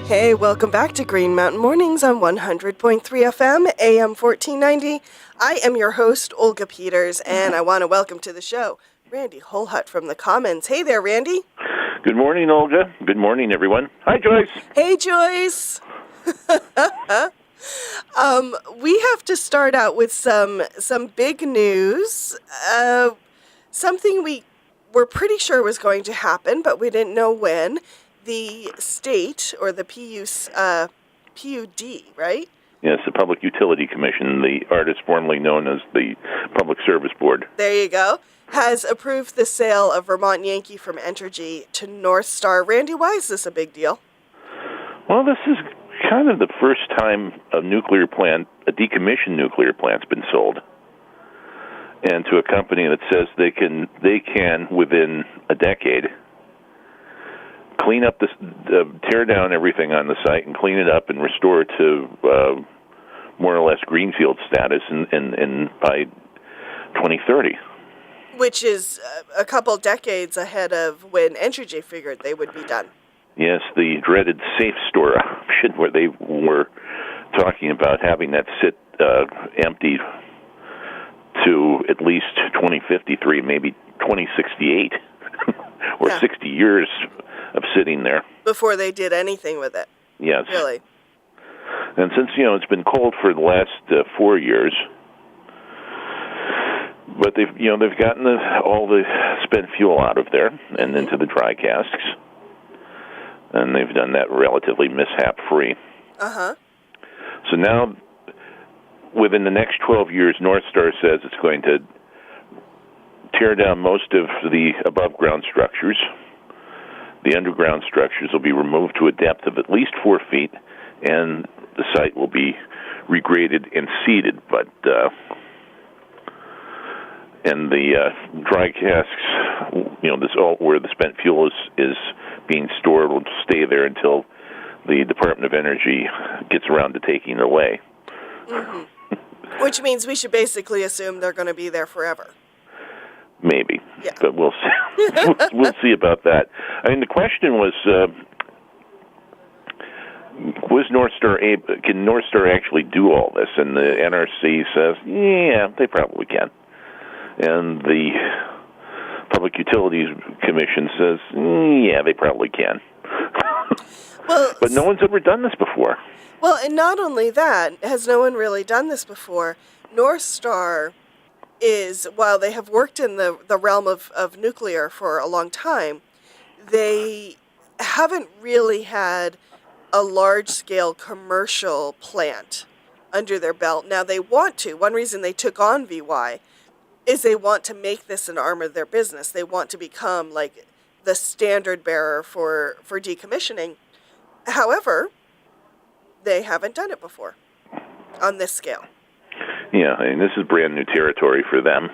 Hey, welcome back to Green Mountain Mornings on 100.3 FM, AM 1490. I am your host, Olga Peters, and I want to welcome to the show Randy Holhut from the Commons. Hey there, Randy. Good morning, Olga. Good morning, everyone. Hi, Joyce. Hey, Joyce. We have to start out with some big news. Something we were pretty sure was going to happen, but we didn't know when. The state, or the PUD, right? Yes, the Public Utility Commission, the artist formerly known as the Public Service Board. There you go. Has approved the sale of Vermont Yankee from Entergy to North Star. Randy, why is this a big deal? Well, this is kind of the first time a decommissioned nuclear plant's been sold. And to a company that says they can within a decade, clean up tear down everything on the site and clean it up and restore it to more or less greenfield status in by 2030. Which is a couple decades ahead of when Entergy figured they would be done. Yes, the dreaded safe store option where they were talking about having that sit empty to at least 2053, maybe 2068, or 60 years of sitting there. Before they did anything with it. Yes. Really. And since, it's been cold for the last 4 years, but they've gotten all the spent fuel out of there and into the dry casks, and they've done that relatively mishap-free. Uh-huh. So now, within the next 12 years, North Star says it's going to tear down most of the above-ground structures. The underground structures will be removed to a depth of at least 4 feet, and the site will be regraded and seeded. But and the dry casks, where the spent fuel is being stored, will stay there until the Department of Energy gets around to taking it away. Mm-hmm. Which means we should basically assume they're going to be there forever. Maybe, yeah. But we'll see. We'll see about that. I mean, the question was North Star can North Star actually do all this? And the NRC says, yeah, they probably can. And the Public Utilities Commission says, yeah, they probably can. Well, but no one's ever done this before. Well, and not only that, has no one really done this before, North Star is, while they have worked in the realm of nuclear for a long time, they haven't really had a large-scale commercial plant under their belt. Now, they want to. One reason they took on VY is they want to make this an arm of their business. They want to become, like, the standard bearer for decommissioning. However, they haven't done it before on this scale. Yeah, I mean, this is brand new territory for them,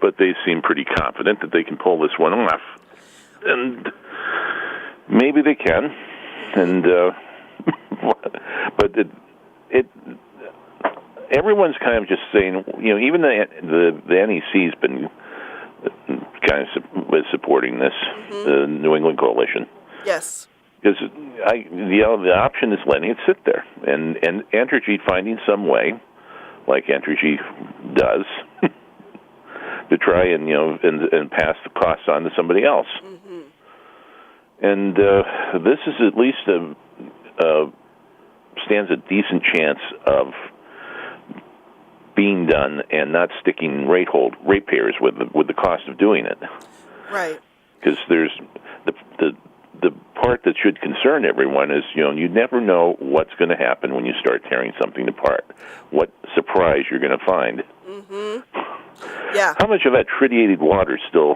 but they seem pretty confident that they can pull this one off. And maybe they can. And but everyone's kind of just saying, even the NEC's been kind of supporting this, the New England Coalition. Yes. Because the option is letting it sit there, and Entergy finding some way, like Entergy does, to try and pass the costs on to somebody else. Mm-hmm. And this is at least stands a decent chance of being done and not sticking ratepayers with the cost of doing it. Right. Because there's the part that should concern everyone is, you never know what's going to happen when you start tearing something apart. What surprise you're going to find. Mm-hmm. Yeah. How much of that tritiated water is still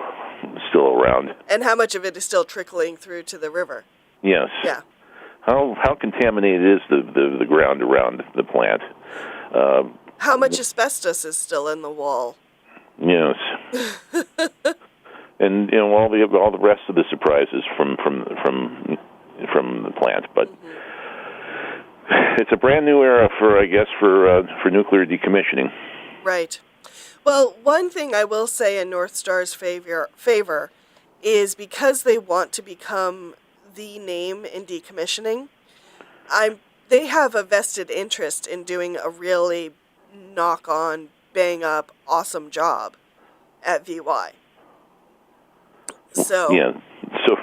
around? And how much of it is still trickling through to the river? Yes. Yeah. How contaminated is the ground around the plant? How much asbestos is still in the wall? Yes. And all the rest of the surprises from the plant, but it's a brand new era for nuclear decommissioning. Right. Well, one thing I will say in North Star's favor is because they want to become the name in decommissioning, They have a vested interest in doing a really knock-on, bang-up, awesome job at VY. So yeah, so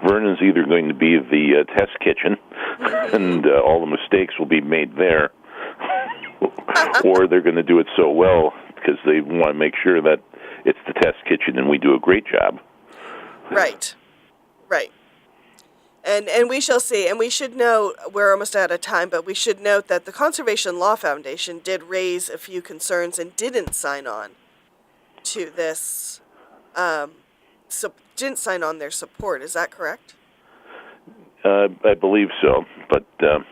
Vernon's either going to be the test kitchen, and all the mistakes will be made there, or they're going to do it so well because they want to make sure that it's the test kitchen and we do a great job. Right. And we shall see. And we should note, we're almost out of time, but we should note that the Conservation Law Foundation did raise a few concerns and didn't sign on to this, didn't sign on their support. Is that correct? I believe so, but the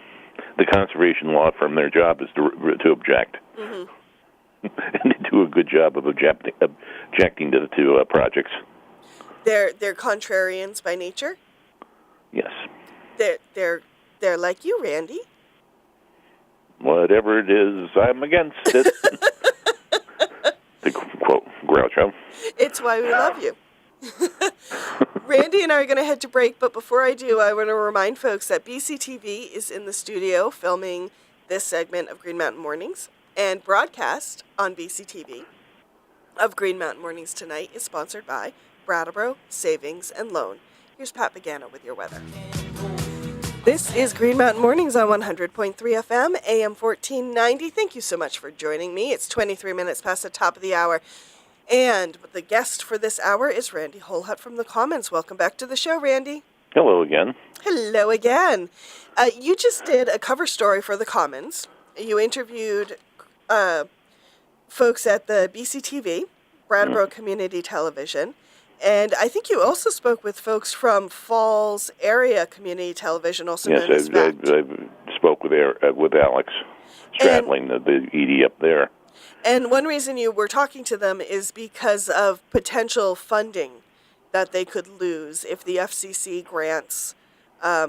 conservation law firm, their job is to object. And they do a good job of objecting to projects. They're contrarians by nature? Yes. They're like you, Randy. Whatever it is, I'm against it. To quote Groucho. It's why we love you. Randy and I are going to head to break, but before I do, I want to remind folks that BCTV is in the studio filming this segment of Green Mountain Mornings, and broadcast on BCTV of Green Mountain Mornings tonight is sponsored by Brattleboro Savings and Loan. Here's Pat Pagano with your weather. This is Green Mountain Mornings on 100.3 FM, AM 1490. Thank you so much for joining me. It's 23 minutes past the top of the hour. And the guest for this hour is Randy Holhut from the Commons. Welcome back to the show, Randy. Hello again. Hello again. You just did a cover story for the Commons. You interviewed folks at the BCTV, Brattleboro Community Television, and I think you also spoke with folks from Falls Area Community Television, also known as FACT. I spoke with Alex Stradling, the ED up there. And one reason you were talking to them is because of potential funding that they could lose if the FCC grants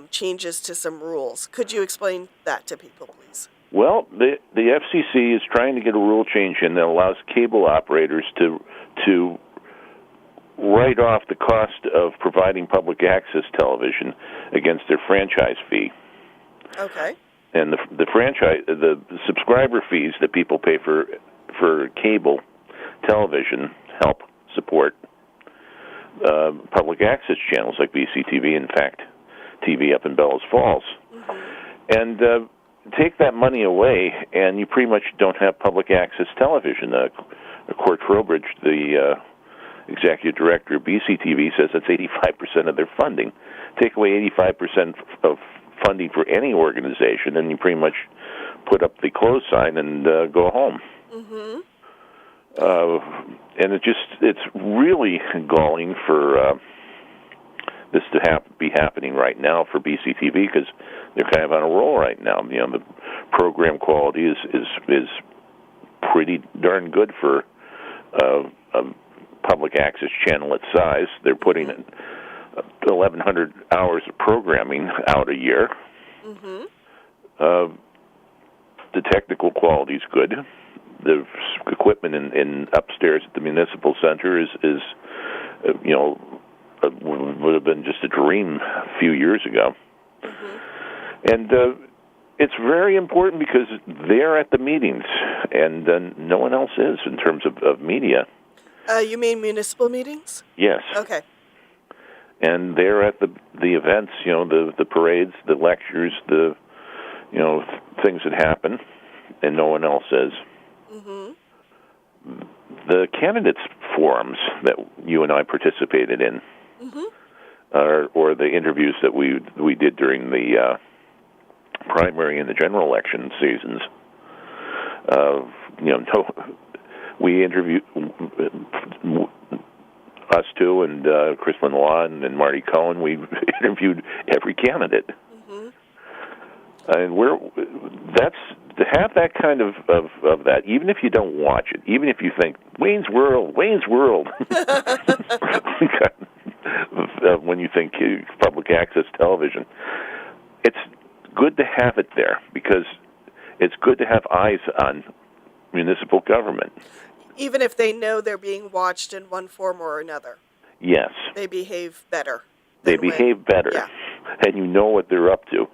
changes to some rules. Could you explain that to people, please? Well, the FCC is trying to get a rule change in that allows cable operators to write off the cost of providing public access television against their franchise fee. Okay. And the subscriber fees that people pay for cable television help support public access channels like BCTV, in fact, TV up in Bellows Falls. And take that money away, and you pretty much don't have public access television. Court Trowbridge, the executive director of BCTV, says that's 85% of their funding. Take away 85% of funding for any organization, and you pretty much put up the close sign and go home. And it's really galling for this to be happening right now for BCTV, because they're kind of on a roll right now. You know, the program quality is pretty darn good for a public access channel its size. They're putting 1,100 hours of programming out a year. The technical quality is good. The equipment in upstairs at the municipal center is would have been just a dream a few years ago. And it's very important because they're at the meetings, and no one else is in terms of media. You mean municipal meetings? Yes. Okay. And they're at the events, the parades, the lectures, the things that happen, and no one else is. The candidates forums that you and I participated in, or the interviews that we did during the primary and the general election seasons. We interviewed us two and Chrislyn Law and Marty Cohen. We interviewed every candidate, and that's to have that kind of that. Even if you don't watch it, even if you think Wayne's World, when you think public access television, it's good to have it there because it's good to have eyes on municipal government. Even if they know they're being watched in one form or another. Yes. They behave better. They behave better. Yeah. and you know what they're up to.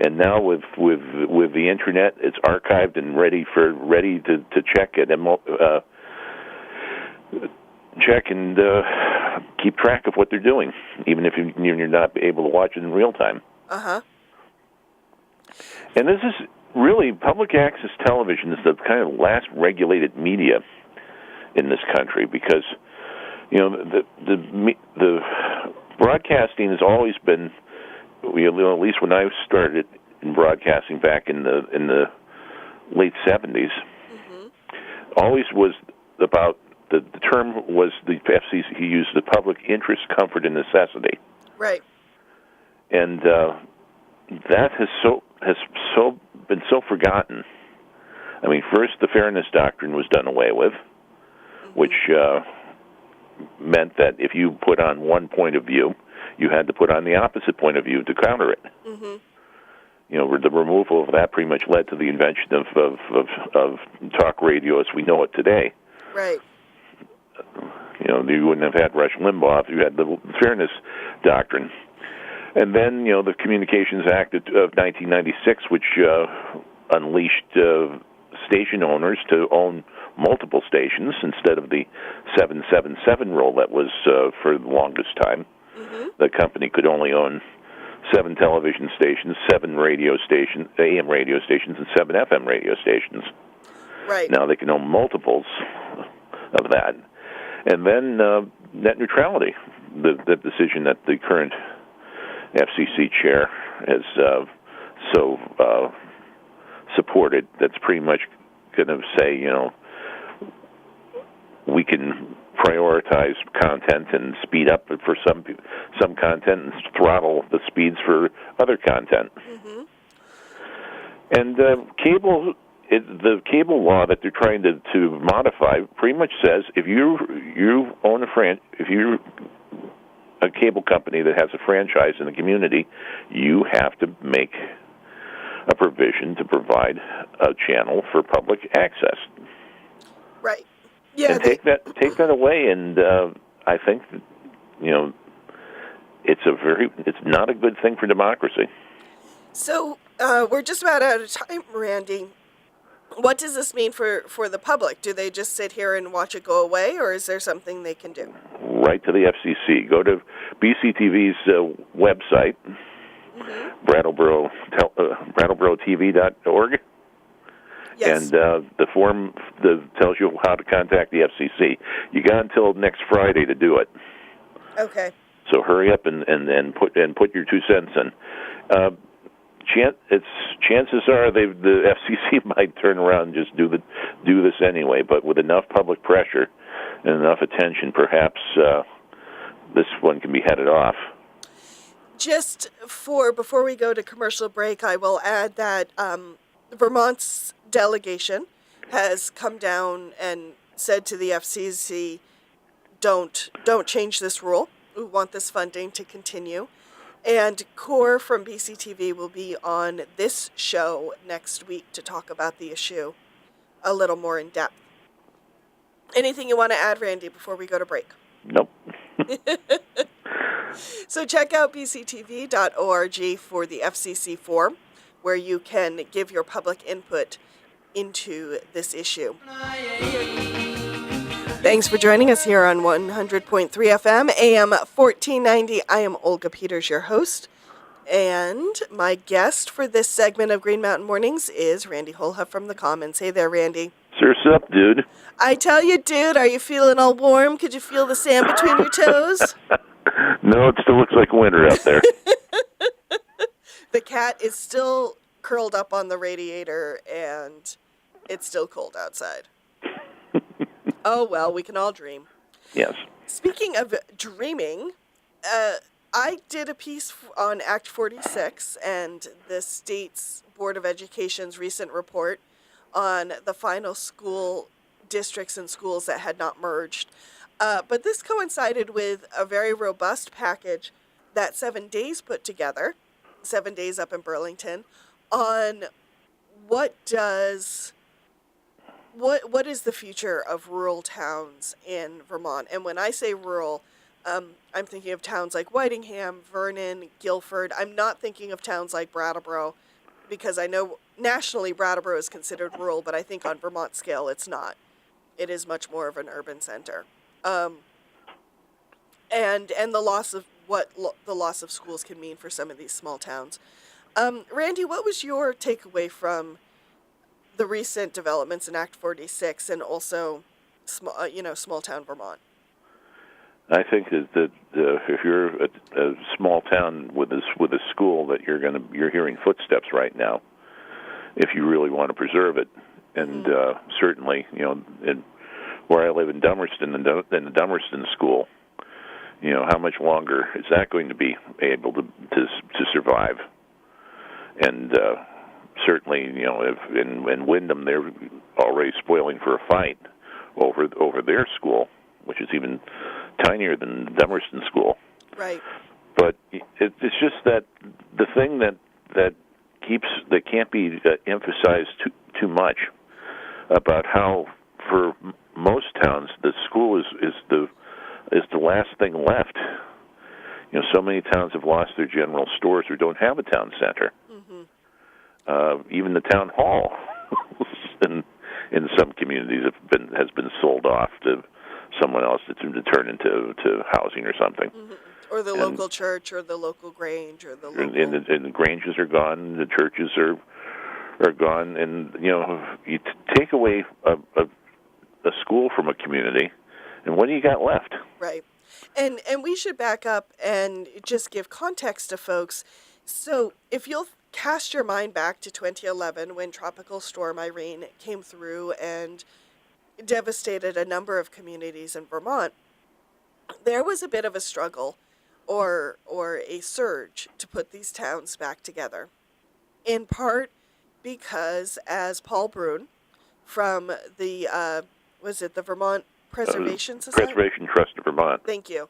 And now with the internet, it's archived and ready to check it and check and keep track of what they're doing, even if you're not able to watch it in real time. Uh-huh. And this is really, public access television is the kind of last regulated media in this country, because the broadcasting has always been, at least when I started in broadcasting back in the late 70s, always was about the term was the FCC used the public interest, comfort, and necessity. Right. And that has been so forgotten. I mean, first the fairness doctrine was done away with, which meant that if you put on one point of view, you had to put on the opposite point of view to counter it. Mm-hmm. The removal of that pretty much led to the invention of talk radio as we know it today. Right. You wouldn't have had Rush Limbaugh if you had the fairness doctrine. And then, the Communications Act of 1996, which unleashed station owners to own multiple stations instead of the 777 rule that was for the longest time. Mm-hmm. The company could only own 7 television stations, 7 radio stations, AM radio stations, and 7 FM radio stations. Right. Now they can own multiples of that. And then net neutrality, the decision that the current FCC chair has supported, that's pretty much going to say, we can prioritize content and speed up for some content and throttle the speeds for other content. Mm-hmm. And the cable law that they're trying to modify pretty much says if you own if you're a cable company that has a franchise in the community, you have to make a provision to provide a channel for public access. Right. Yeah. And take that away, and I think it's not a good thing for democracy. So we're just about out of time, Randy. What does this mean for the public? Do they just sit here and watch it go away, or is there something they can do? Right to the FCC. Go to BCTV's website, BrattleboroTV.org. Yes. And the form tells you how to contact the FCC. You got until next Friday to do it. Okay. So hurry up and put your 2 cents in. Chances are the FCC might turn around and just do this anyway. But with enough public pressure and enough attention, perhaps this one can be headed off. Just before we go to commercial break, I will add that Vermont's delegation has come down and said to the FCC, don't change this rule. We want this funding to continue. And Core from BCTV will be on this show next week to talk about the issue a little more in depth. Anything you want to add, Randy, before we go to break? Nope. So check out bctv.org for the FCC form, where you can give your public input into this issue. Thanks for joining us here on 100.3 FM, AM 1490. I am Olga Peters, your host, and my guest for this segment of Green Mountain Mornings is Randy Holhut from the Commons. Hey there, Randy. Surf's up, dude. I tell you, dude, are you feeling all warm? Could you feel the sand between your toes? No, it still looks like winter out there. The cat is still curled up on the radiator, and it's still cold outside. Oh, well, we can all dream. Yes. Speaking of dreaming, I did a piece on Act 46 and the state's Board of Education's recent report on the final school districts and schools that had not merged. But this coincided with a very robust package that 7 Days put together, 7 Days up in Burlington, on what is the future of rural towns in Vermont. And when I say rural, I'm thinking of towns like Whitingham, Vernon, Guilford. I'm not thinking of towns like Brattleboro, because I know nationally Brattleboro is considered rural, but I think on Vermont scale it's not. It is much more of an urban center. Um, and the loss of the loss of schools can mean for some of these small towns. Randy, what was your takeaway from the recent developments in Act 46 and also small town Vermont? I think that if you're a small town with a school, that you're hearing footsteps right now. If you really want to preserve it, and certainly, where I live in Dummerston, in the Dummerston school, how much longer is that going to be able to survive? And certainly, if in Wyndham they're already spoiling for a fight over their school, which is even tinier than Dummerston School. Right. But it's just that the thing that can't be emphasized too much about how for most towns the school is the last thing left. So many towns have lost their general stores or don't have a town center. Even the town hall in some communities has been sold off to someone else to turn into housing or something. Or the local church, or the local grange, or the local... And the granges are gone, the churches are gone, and you take away a school from a community, and what do you got left? Right. And we should back up and just give context to folks. So if you'll cast your mind back to 2011, when Tropical Storm Irene came through and devastated a number of communities in Vermont, there was a bit of a struggle or a surge to put these towns back together, in part because, as Paul Brune from the the Vermont Preservation Society? Preservation Trust of Vermont. Thank you.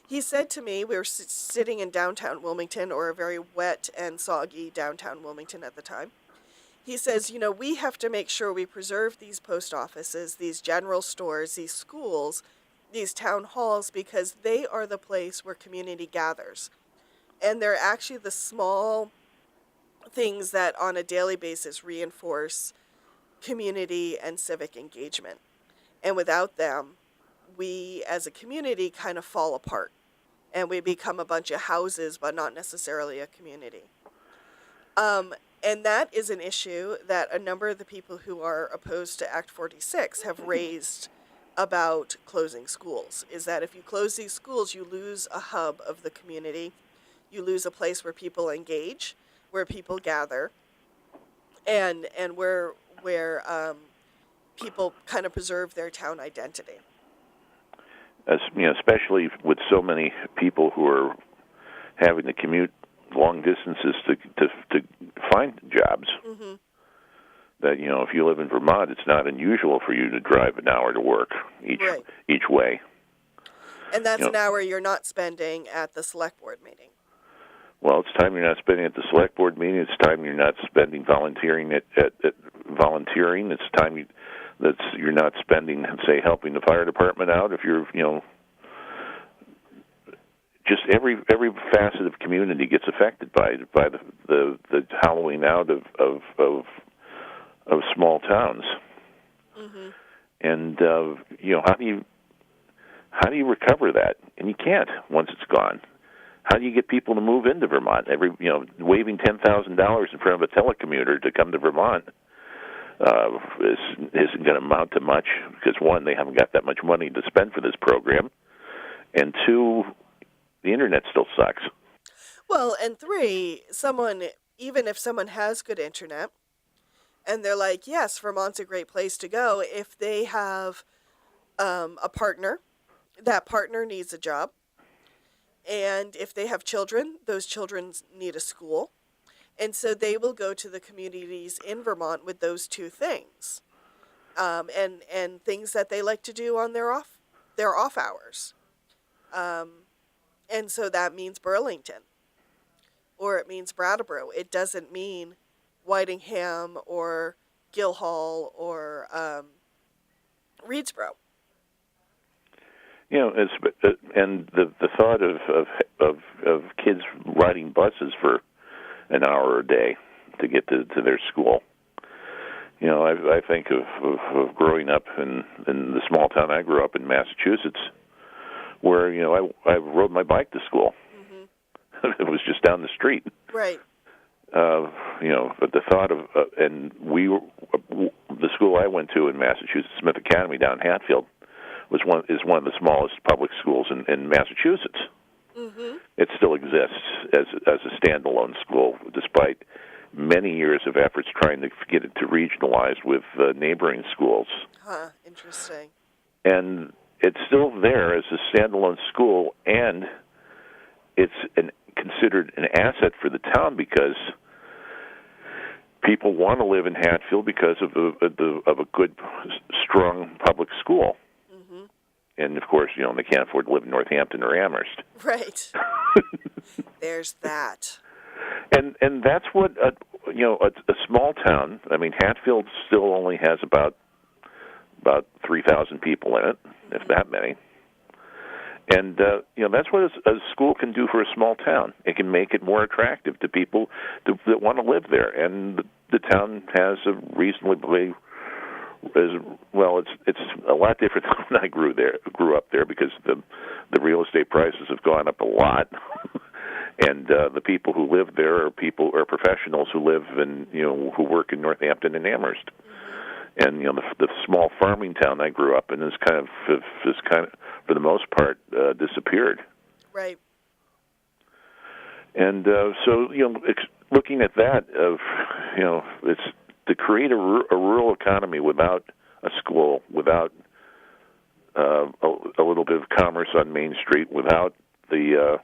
He said to me, we were sitting in downtown Wilmington, or a very wet and soggy downtown Wilmington at the time. He says, we have to make sure we preserve these post offices, these general stores, these schools, these town halls, because they are the place where community gathers. And they're actually the small things that on a daily basis reinforce community and civic engagement. And without them, we as a community kind of fall apart, and we become a bunch of houses, but not necessarily a community. And that is an issue that a number of the people who are opposed to Act 46 have raised about closing schools, is that if you close these schools, you lose a hub of the community. You lose a place where people engage, where people gather, and where people kind of preserve their town identity. Especially with so many people who are having to commute long distances to find jobs. That if you live in Vermont, it's not unusual for you to drive an hour to work each way. And that's an hour you're not spending at the select board meeting. Well, it's time you're not spending at the select board meeting. It's time you're not spending volunteering at volunteering. It's time you're not spending, say, helping the fire department out. If you're, just every facet of community gets affected by the hollowing out of small towns. And how do you recover that? And you can't once it's gone. How do you get people to move into Vermont? Waving $10,000 in front of a telecommuter to come to Vermont isn't going to amount to much, because one, they haven't got that much money to spend for this program, and two, the internet still sucks. Well, and three, even if someone has good internet, and they're like, yes, Vermont's a great place to go, if they have a partner, that partner needs a job. And if they have children, those children need a school. And so they will go to the communities in Vermont with those two things, and things that they like to do on their off hours. And so that means Burlington, or it means Brattleboro. It doesn't mean Whitingham or Guildhall or Reedsboro. And the thought of kids riding buses for an hour a day to get to their school. I think of growing up in the small town I grew up in, Massachusetts, where I rode my bike to school. Mm-hmm. It was just down the street. Right. But the thought of and the school I went to in Massachusetts, Smith Academy down in Hatfield, is one of the smallest public schools in Massachusetts. Mm-hmm. It still exists as a standalone school, despite many years of efforts trying to get it to regionalize with neighboring schools. Huh, interesting. And it's still there as a standalone school, and it's considered an asset for the town because people want to live in Hatfield because of a good, strong public school. Mm-hmm. And, of course, they can't afford to live in Northampton or Amherst. Right. There's that. And that's what a small town. I mean, Hatfield still only has about 3,000 people in it, if that many. And that's what a school can do for a small town. It can make it more attractive to people that want to live there. And the town has a reasonably it's a lot different than when I grew up there because the real estate prices have gone up a lot. And the people who live there are professionals who live in who work in Northampton and Amherst. Mm-hmm. And the small farming town I grew up in is kind of for the most part disappeared. Right. And so looking at that it's to create a rural economy without a school, without a little bit of commerce on Main Street, without the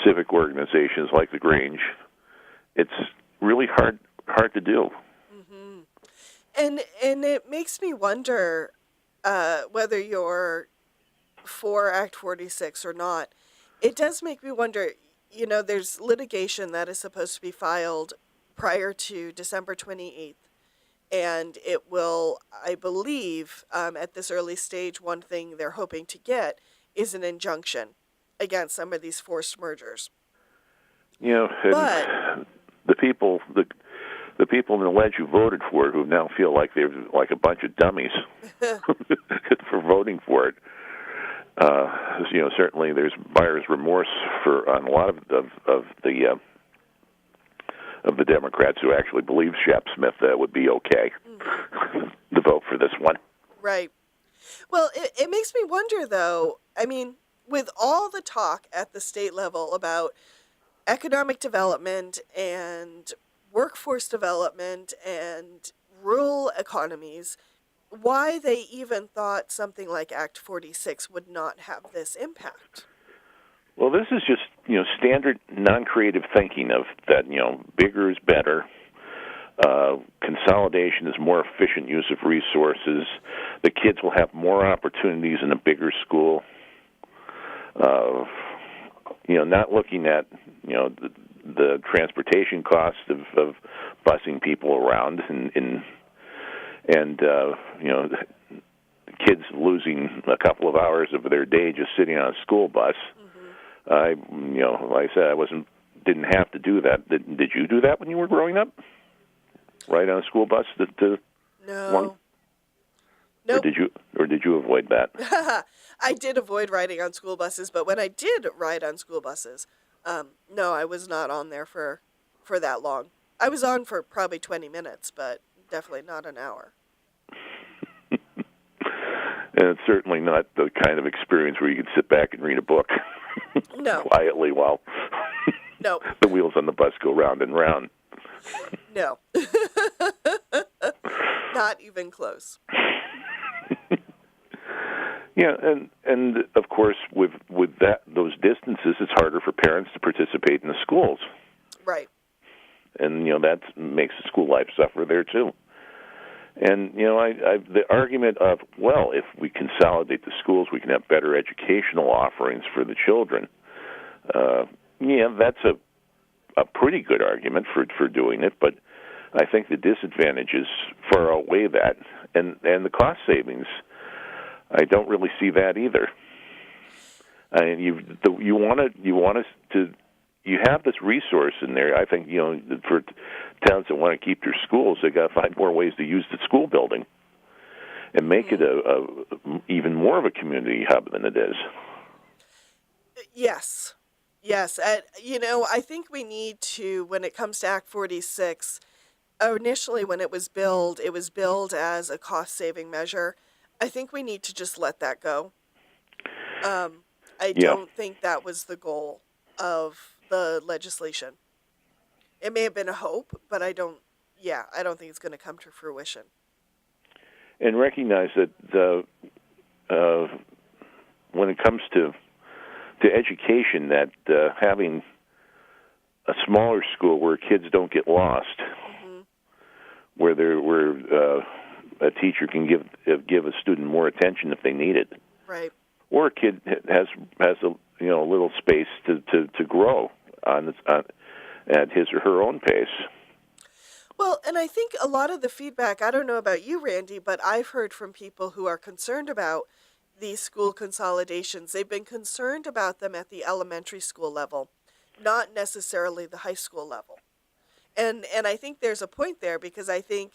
civic organizations like the Grange. It's really hard to do. Mm-hmm. And it makes me wonder whether you're for Act 46 or not. It does make me wonder, there's litigation that is supposed to be filed prior to December 28th. And it will, I believe, at this early stage, one thing they're hoping to get is an injunction against some of these forced mergers. But the people in the ledge who voted for it, who now feel like they're like a bunch of dummies for voting for it. Certainly there's buyer's remorse on a lot of the Democrats who actually believe Shep Smith would be okay to vote for this one. Right. Well, it makes me wonder, though, I mean, with all the talk at the state level about economic development and workforce development and rural economies, why they even thought something like Act 46 would not have this impact. Well, this is just, standard non-creative thinking of that, bigger is better. Consolidation is more efficient use of resources. The kids will have more opportunities in a bigger school. Not looking at, the transportation cost of busing people around and kids losing a couple of hours of their day just sitting on a school bus. Mm-hmm. Like I said, didn't have to do that. Did you do that when you were growing up? Ride on a school bus No. One? Nope. Or did you avoid that? I did avoid riding on school buses, but when I did ride on school buses, no, I was not on there for that long. I was on for probably 20 minutes, but definitely not an hour. And it's certainly not the kind of experience where you can sit back and read a book no. quietly while no. the wheels on the bus go round and round. No. Not even close. Yeah, and of course with those distances, it's harder for parents to participate in the schools. Right. And that makes the school life suffer there too. And the argument of, well, if we consolidate the schools, we can have better educational offerings for the children. That's a pretty good argument for doing it, but I think the disadvantages far outweigh that, and the cost savings. I don't really see that either. And you want to you have this resource in there. I think for towns that want to keep their schools, they got to find more ways to use the school building and make it a even more of a community hub than it is. Yes. Yes. I think we need to, when it comes to Act 46, initially when it was billed as a cost-saving measure. I think we need to just let that go. I don't think that was the goal of the legislation. It may have been a hope, but I don't think it's going to come to fruition. And recognize that when it comes to education, that having a smaller school where kids don't get lost, where a teacher can give a student more attention if they need it, right? Or a kid has a little space to grow at his or her own pace. Well, and I think a lot of the feedback, I don't know about you, Randy, but I've heard from people who are concerned about these school consolidations. They've been concerned about them at the elementary school level, not necessarily the high school level. And I think there's a point there, because I think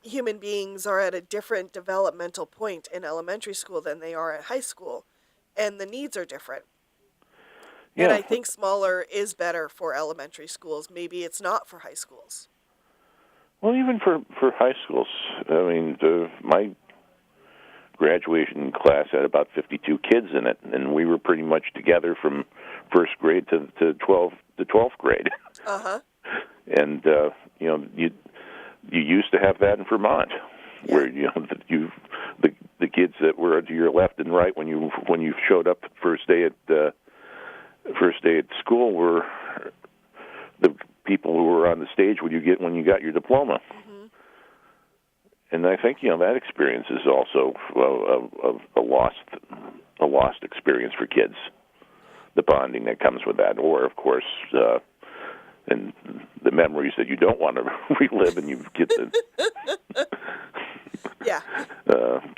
human beings are at a different developmental point in elementary school than they are at high school, and the needs are different. Yeah. And I think smaller is better for elementary schools. Maybe it's not for high schools. Well, even for high schools, I mean, my graduation class had about 52 kids in it, and we were pretty much together from first grade to 12th grade. Uh-huh. And you used to have that in Vermont, where the kids that were to your left and right when you showed up first day at school were the people who were on the stage when you got your diploma. Mm-hmm. And I think that experience is also a lost experience for kids. The bonding that comes with that, or of course, and the memories that you don't want to relive, and you get to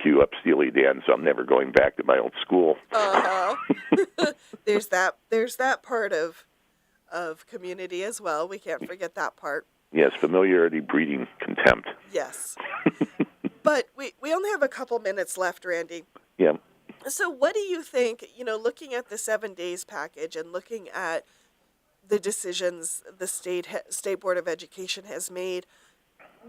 cue up Steely Dan. So I'm never going back to my old school. There's that part of community as well. We can't forget that part. Yes, familiarity breeding contempt. Yes. But we only have a couple minutes left, Randy. Yeah. So what do you think, looking at the 7 days package and looking at the decisions the State Board of Education has made,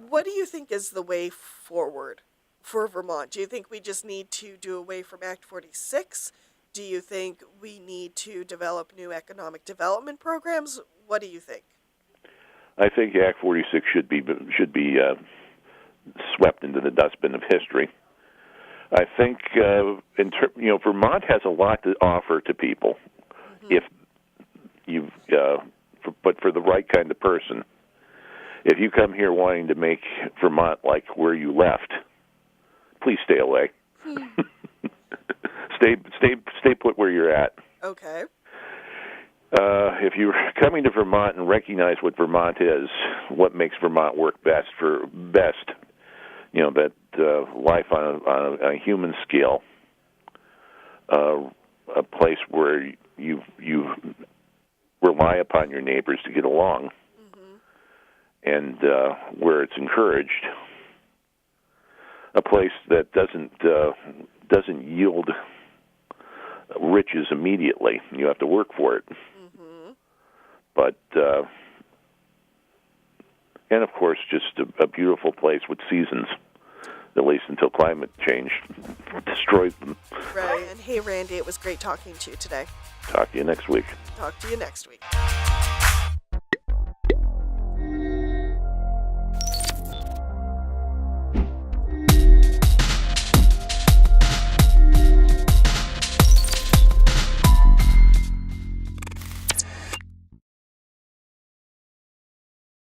what do you think is the way forward for Vermont? Do you think we just need to do away from Act 46? Do you think we need to develop new economic development programs? What do you think? I think Act 46 should be swept into the dustbin of history. I think Vermont has a lot to offer to people, if you but for the right kind of person. If you come here wanting to make Vermont like where you left, please stay away. Stay put where you're at. Okay. If you're coming to Vermont and recognize what Vermont is, what makes Vermont work best, that life on a human scale, a place where you rely upon your neighbors to get along, and where it's encouraged, a place that doesn't yield riches immediately. You have to work for it. But and of course, just a beautiful place with seasons, at least until climate change destroys them. Right. And hey, Randy, it was great talking to you today. Talk to you next week. Talk to you next week.